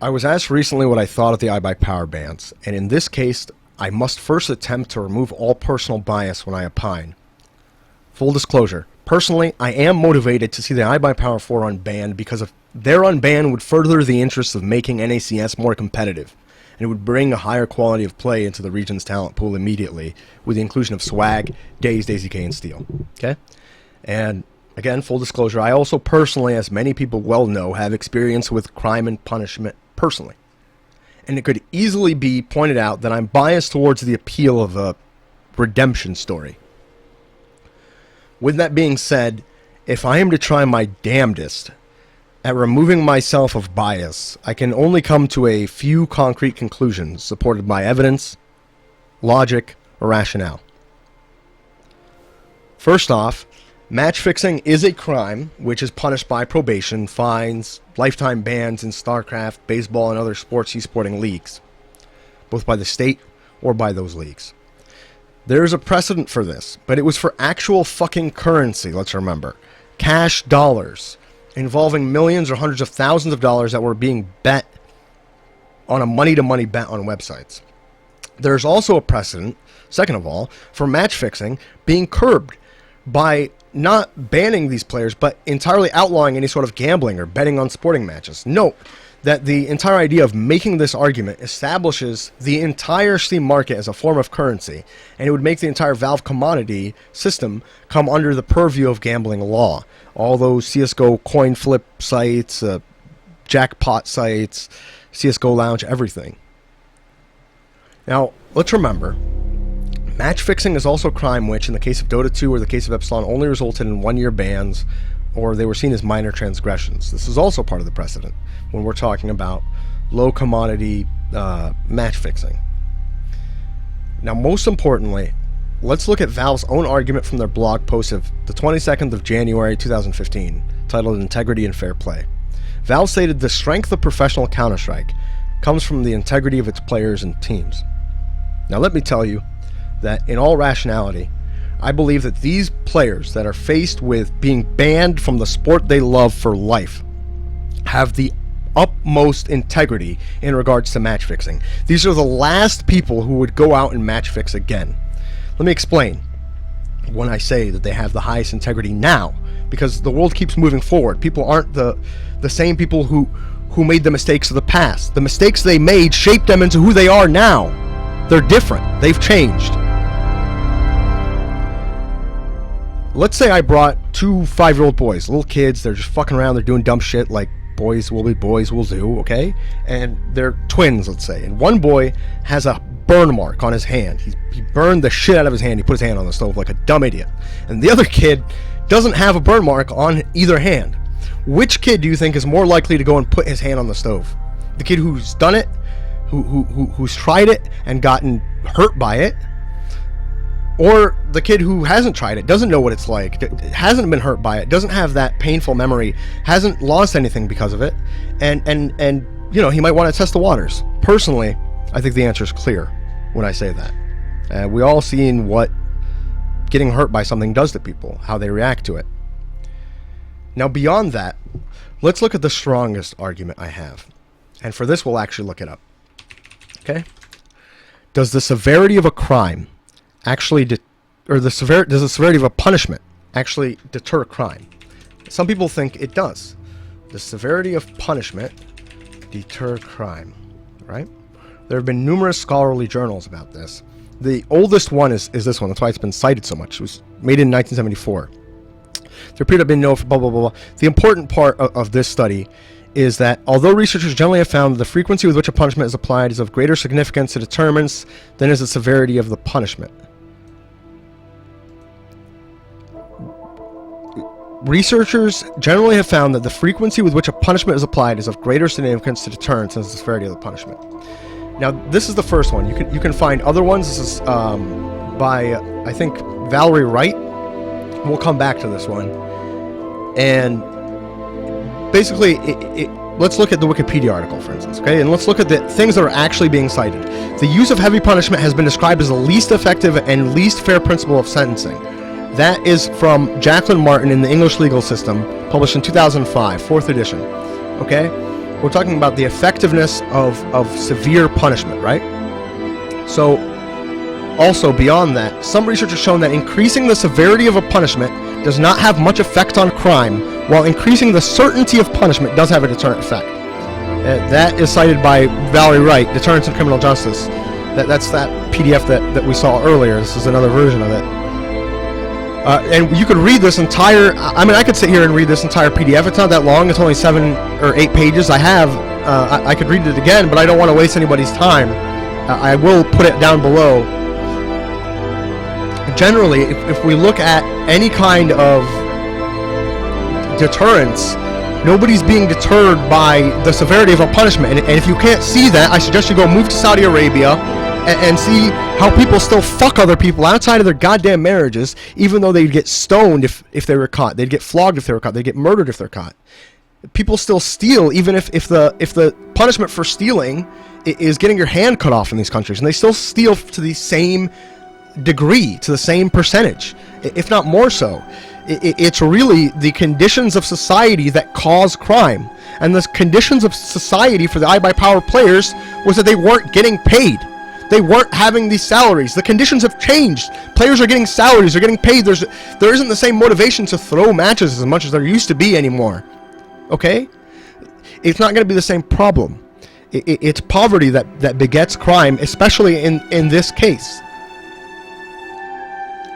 I was asked recently what I thought of the iBP power bans, and in this case, I must first attempt to remove all personal bias when I opine. Full disclosure, personally, I am motivated to see the iBP Power 4 unbanned because if their unban would further the interests of making NACS more competitive, and it would bring a higher quality of play into the region's talent pool immediately with the inclusion of Swag, Daze, DayZK, and Steel. Okay? And again, full disclosure, I also personally, as many people well know, have experience with crime and punishment personally. And it could easily be pointed out that I'm biased towards the appeal of a redemption story. With that being said, if I am to try my damnedest at removing myself of bias, I can only come to a few concrete conclusions supported by evidence, logic, or rationale. First off, match fixing is a crime which is punished by probation, fines, lifetime bans in StarCraft, baseball, and other sports esporting leagues, both by the state or by those leagues. There's a precedent for this, but it was for actual fucking currency, let's remember. Cash dollars, involving millions or hundreds of thousands of dollars that were being bet on a money-to-money bet on websites. There's also a precedent, second of all, for match fixing being curbed by not banning these players, but entirely outlawing any sort of gambling or betting on sporting matches. Note that the entire idea of making this argument establishes the entire Steam market as a form of currency, and it would make the entire Valve commodity system come under the purview of gambling law. All those CSGO coin flip sites, jackpot sites, CSGO Lounge, everything. Now, let's remember, match fixing is also a crime which, in the case of Dota 2 or the case of Epsilon, only resulted in 1-year bans, or they were seen as minor transgressions. This is also part of the precedent when we're talking about low commodity match fixing. Now, most importantly, let's look at Valve's own argument from their blog post of the 22nd of January 2015, titled Integrity and Fair Play. Valve stated the strength of professional Counter-Strike comes from the integrity of its players and teams. Now, let me tell you that in all rationality, I believe that these players that are faced with being banned from the sport they love for life have the utmost integrity in regards to match fixing. These are the last people who would go out and match fix again. Let me explain when I say that they have the highest integrity now, because the world keeps moving forward. People aren't the same people who made the mistakes of the past. The mistakes they made shaped them into who they are now. They're different. They've changed. Let's say I brought 2 5-year-old boys, little kids, they're just fucking around, they're doing dumb shit like boys will be boys will do, okay? And they're twins, let's say. And one boy has a burn mark on his hand. He burned the shit out of his hand. He put his hand on the stove like a dumb idiot. And the other kid doesn't have a burn mark on either hand. Which kid do you think is more likely to go and put his hand on the stove? The kid who's done it, who's tried it and gotten hurt by it? Or the kid who hasn't tried it, doesn't know what it's like, hasn't been hurt by it, doesn't have that painful memory, hasn't lost anything because of it, and you know, he might want to test the waters. Personally, I think the answer is clear when I say that. We all seen what getting hurt by something does to people, how they react to it. Now, beyond that, let's look at the strongest argument I have. And for this, we'll actually look it up. Okay? Does the severity of a crime actually does the severity of a punishment actually deter crime? Some people think it does. The severity of punishment deter crime, right? There have been numerous scholarly journals about this. The oldest one is this one. That's why it's been cited so much. It was made in 1974. There appear to have been no blah, blah, blah, blah. The important part of this study is that although researchers generally have found that the frequency with which a punishment is applied is of greater significance to deterrence than is the severity of the punishment. Researchers generally have found that the frequency with which a punishment is applied is of greater significance to deterrence than the severity of the punishment. Now, this is the first one. You can find other ones. This is by I think Valerie Wright. We'll come back to this one. And basically, let's look at the Wikipedia article, for instance, okay? And let's look at the things that are actually being cited. The use of heavy punishment has been described as the least effective and least fair principle of sentencing. That is from Jacqueline Martin in the English Legal System, published in 2005, 4th edition. Okay? We're talking about the effectiveness of severe punishment, right? So, also beyond that, some research has shown that increasing the severity of a punishment does not have much effect on crime, while increasing the certainty of punishment does have a deterrent effect. That is cited by Valerie Wright, Deterrence in Criminal Justice. That's that PDF that we saw earlier. This is another version of it. And you could read this entire, I could sit here and read this entire PDF. It's not that long. It's only 7 or 8 pages. I could read it again, but I don't want to waste anybody's time. I will put it down below. Generally, if we look at any kind of deterrence, nobody's being deterred by the severity of a punishment. And if you can't see that, I suggest you go move to Saudi Arabia and see how people still fuck other people outside of their goddamn marriages, even though they'd get stoned if they were caught. They'd get flogged if they were caught. They'd get murdered if they're caught. People still steal, even if the punishment for stealing is getting your hand cut off in these countries. And they still steal to the same degree, to the same percentage, if not more so. It's really the conditions of society that cause crime. And the conditions of society for the iBP players was that they weren't getting paid. They weren't having these salaries. The conditions have changed. Players are getting salaries. They're getting paid. There isn't the same motivation to throw matches as much as there used to be anymore. Okay? It's not going to be the same problem. It's poverty that begets crime, especially in this case.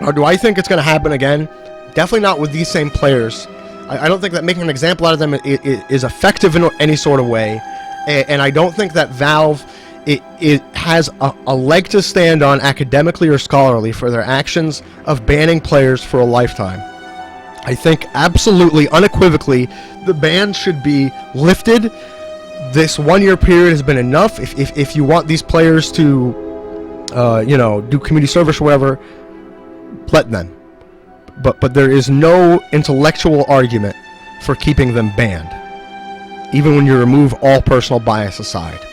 Now, do I think it's going to happen again? Definitely not with these same players. I don't think that making an example out of them is effective in any sort of way. And I don't think that Valve it has a leg to stand on academically or scholarly for their actions of banning players for a lifetime. I think absolutely, unequivocally, the ban should be lifted. This 1-year period has been enough. If you want these players to, do community service or whatever, let them. But there is no intellectual argument for keeping them banned, even when you remove all personal bias aside.